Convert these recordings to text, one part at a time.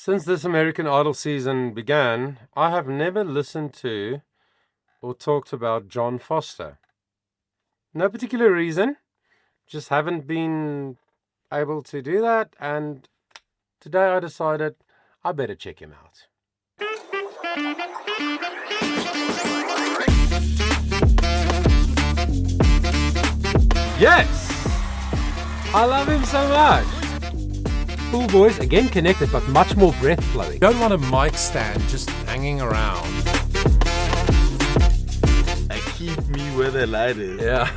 Since this American Idol season began, I have never listened to or talked about John Foster. No particular reason, just haven't been able to do that, and today I decided I better check him out. Yes! I love him so much! Cool voice, again connected, but much more breath flowing. You don't want a mic stand just hanging around. They keep me where the light is. Yeah.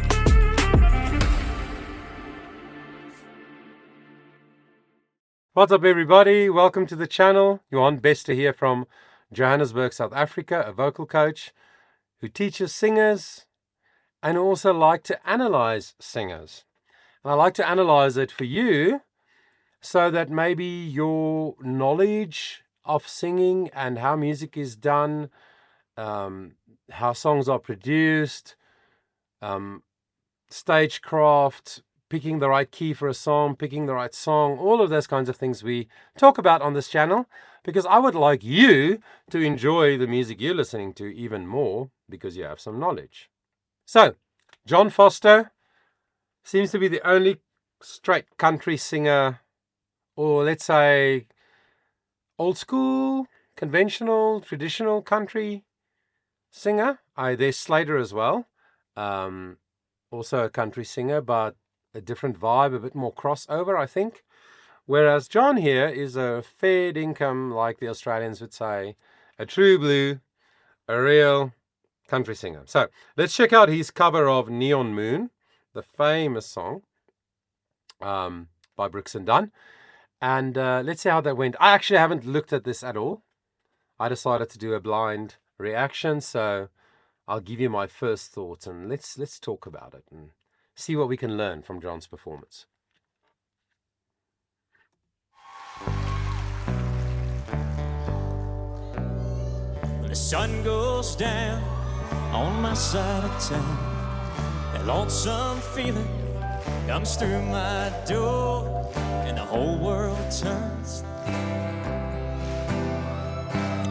What's up, everybody? Welcome to the channel. Johan, best to hear from Johannesburg, South Africa, a vocal coach who teaches singers and also like to analyze singers. And I like to analyze it for you so that maybe your knowledge of singing and how music is done, how songs are produced, stagecraft, picking the right key for a song, picking the right song, all of those kinds of things we talk about on this channel, because I would like you to enjoy the music you're listening to even more because you have some knowledge. So, John Foster seems to be the only straight country singer, or let's say old school, conventional, traditional country singer. There's Slater as well, also a country singer, but a different vibe, a bit more crossover, I think. Whereas John here is a fair income, like the Australians would say, a true blue, a real country singer. So let's check out his cover of Neon Moon, the famous song by Brooks and Dunn. And let's see how that went. I actually haven't looked at this at all. I decided to do a blind reaction, so I'll give you my first thoughts and let's talk about it and see what we can learn from John's performance. When the sun goes down on my side of town, that lonesome feeling comes through my door, and the whole world turns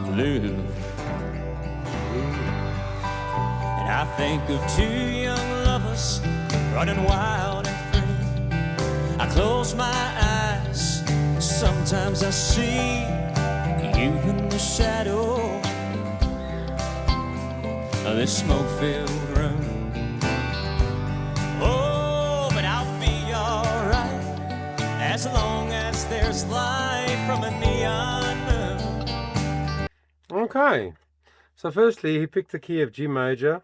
blue. And I think of two young lovers running wild and free. I close my eyes, sometimes I see you in the shadow of this smoke-filled room. Oh, but I'll be alright as long as there's light from a neon moon. Okay, so firstly he picked the key of G major,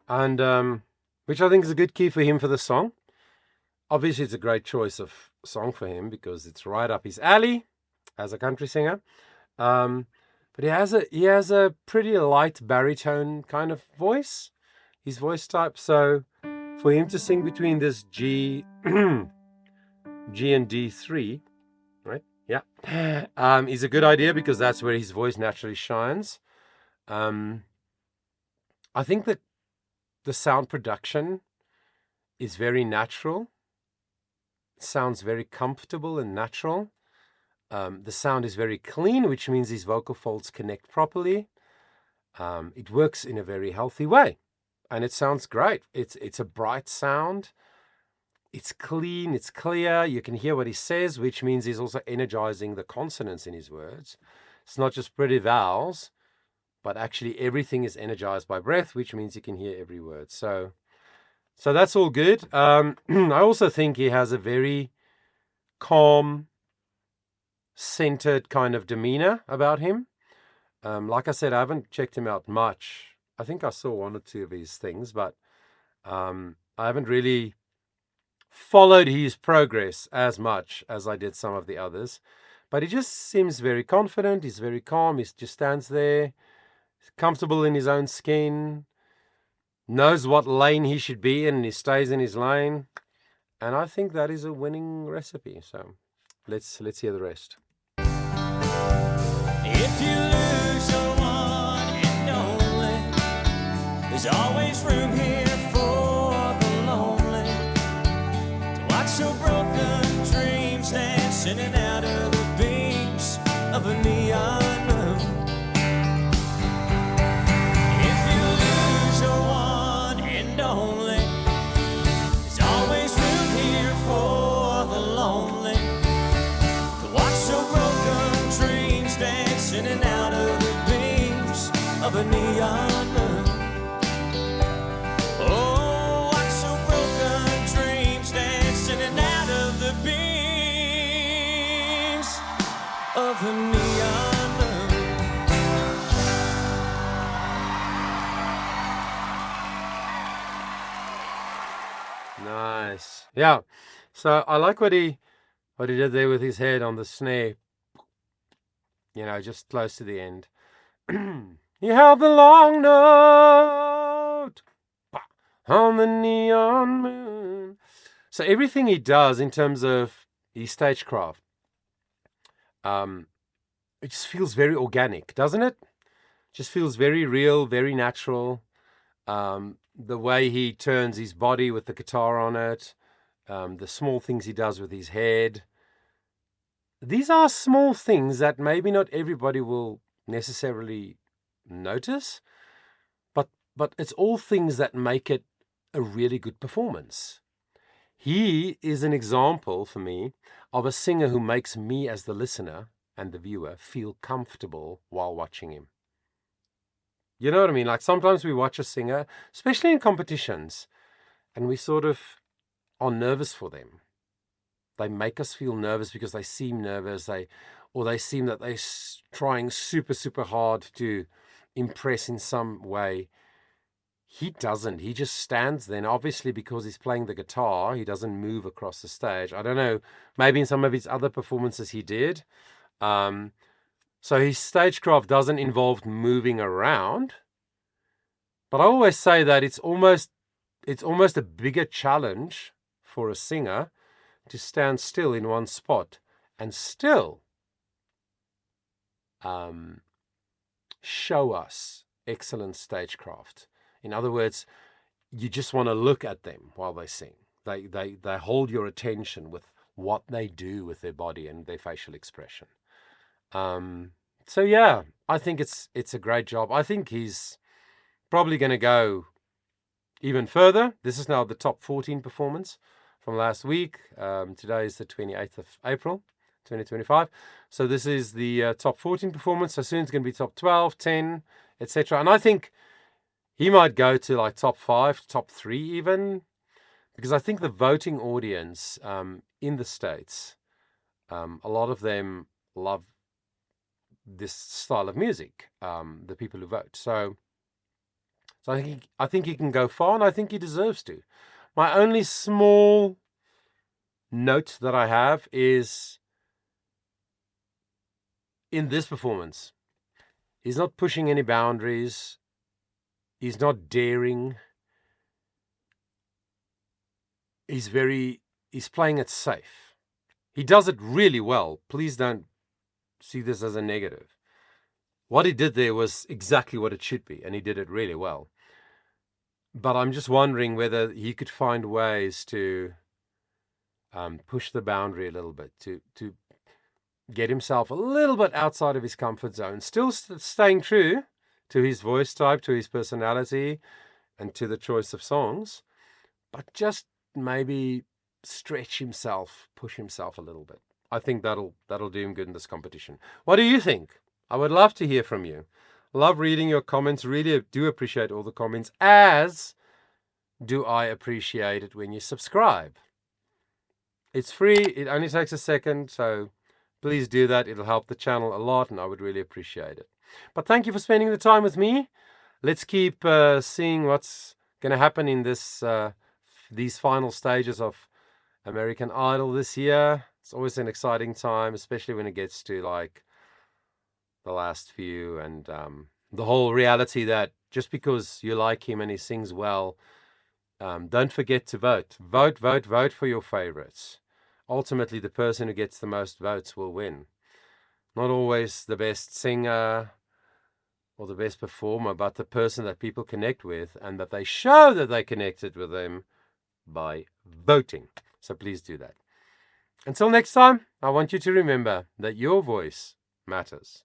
and which I think is a good key for him for the song. Obviously it's a great choice of song for him because it's right up his alley as a country singer. But he has a pretty light baritone kind of voice, his voice type. So for him to sing between this G and D3, right? Yeah, is a good idea because that's where his voice naturally shines. I think that the sound production is very natural. It sounds very comfortable and natural. The sound is very clean, which means his vocal folds connect properly. It works in a very healthy way, and it sounds great. It's a bright sound. It's clean, it's clear. You can hear what he says, which means he's also energizing the consonants in his words. It's not just pretty vowels, but actually everything is energized by breath, which means you can hear every word. So that's all good. I also think he has a very calm, centered kind of demeanor about him. Like I said, I haven't checked him out much. I think I saw one or two of his things, but I haven't really followed his progress as much as I did some of the others. But he just seems very confident. He's very calm. He just stands there, comfortable in his own skin, knows what lane he should be in, and he stays in his lane. And I think that is a winning recipe. So let's hear the rest. If you lose your one and only, there's always room here for the lonely to watch your broken dancing in and out of the beams of a neon moon. If you lose your one and only, there's always room here for the lonely to watch your broken dreams dance in and out of the beams of a neon moon. Oh, watch your broken dreams dance in and out of the beams of a neon moon. Nice. Yeah. So I like what he did there with his head on the snare. You know, just close to the end. You have the long note on the neon moon. So everything he does in terms of his stagecraft, it just feels very organic, doesn't it? Just feels very real, very natural. The way he turns his body with the guitar on it, the small things he does with his head. These are small things that maybe not everybody will necessarily notice, but it's all things that make it a really good performance. He is an example for me of a singer who makes me as the listener and the viewer feel comfortable while watching him. You know what I mean? Like sometimes we watch a singer, especially in competitions, and we sort of are nervous for them. They make us feel nervous because they seem nervous, they seem that they're trying super, super hard to impress in some way. He doesn't. He just stands there. And obviously, because he's playing the guitar, he doesn't move across the stage. I don't know. Maybe in some of his other performances he did. So his stagecraft doesn't involve moving around. But I always say that it's almost a bigger challenge for a singer to stand still in one spot and still show us excellent stagecraft. In other words, you just want to look at them while they sing. They hold your attention with what they do with their body and their facial expression. So yeah, I think it's a great job. I think he's probably going to go even further. This is now the top 14 performance from last week. Today is the 28th of April, 2025. So this is the top 14 performance. So soon it's going to be top 12, 10, etc. And I think he might go to like top 5, top 3 even, because I think the voting audience in the States, a lot of them love this style of music, the people who vote. So I think he can go far, and I think he deserves to. My only small note that I have is in this performance, he's not pushing any boundaries. He's not daring. He's playing it safe. He does it really well. Please don't see this as a negative. What he did there was exactly what it should be, and he did it really well. But I'm just wondering whether he could find ways to push the boundary a little bit, to get himself a little bit outside of his comfort zone, still staying true to his voice type, to his personality, and to the choice of songs, but just maybe stretch himself, push himself a little bit. I think that'll do him good in this competition. What do you think? I would love to hear from you. Love reading your comments. Really do appreciate all the comments, as do I appreciate it when you subscribe. It's free. It only takes a second, so please do that. It'll help the channel a lot, and I would really appreciate it. But thank you for spending the time with me. Let's keep seeing what's going to happen in these final stages of American Idol this year. It's always an exciting time, especially when it gets to like the last few, and the whole reality that just because you like him and he sings well, don't forget to vote. Vote for your favorites. Ultimately, the person who gets the most votes will win. Not always the best singer or the best performer, but the person that people connect with, and that they show that they connected with them by voting. So please do that. Until next time, I want you to remember that your voice matters.